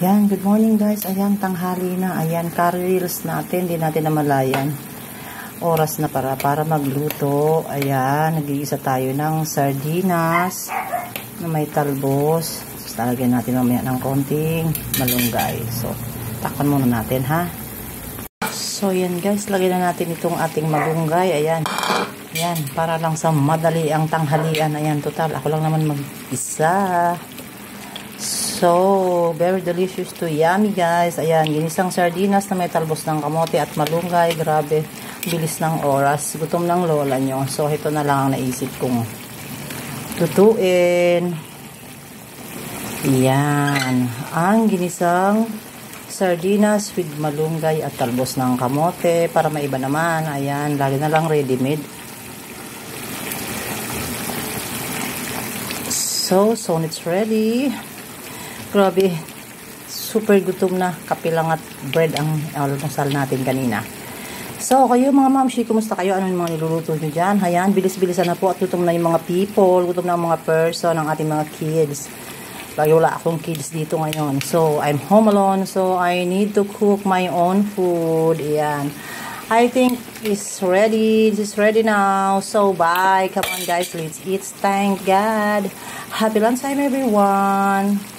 Yan, good morning guys. Ayan, tanghali na. Ayan, curry reels natin. Hindi natin namalayan. Oras na para magluto. Ayan, nag-iisa tayo ng sardinas na may talbos. Tapos talagyan natin mamaya ng konting malunggay. So, takpan muna natin ha. So, yan guys. Lagyan na natin itong ating malunggay. Ayan. Ayan, para lang sa madali ang tanghalian. Ayan, total. Ako lang naman mag-isa. So, very delicious to yummy guys. Ayan, ginisang sardinas na may talbos ng kamote at malunggay. Grabe, bilis ng oras. Gutom ng lola nyo. So, ito na lang ang naisip kong tutuin. Ayan, ang ginisang sardinas with malunggay at talbos ng kamote. Para maiba naman. Ayan, lagi na lang ready-made. So it's ready. Grabe, super gutom na. Kape lang at bread ang almusal natin kanina. So, kayo mga mamshi, kumusta kayo? Ano yung mga niluluto nyo dyan? Ayan, bilis-bilisan na po at gutom na yung mga people, gutom na ang mga person, ang ating mga kids. Lagi wala akong kids dito ngayon. So, I'm home alone, so I need to cook my own food. Ayan. I think it's ready. It's ready now. So, bye. Come on guys, let's eat. Thank God. Happy lunchtime everyone.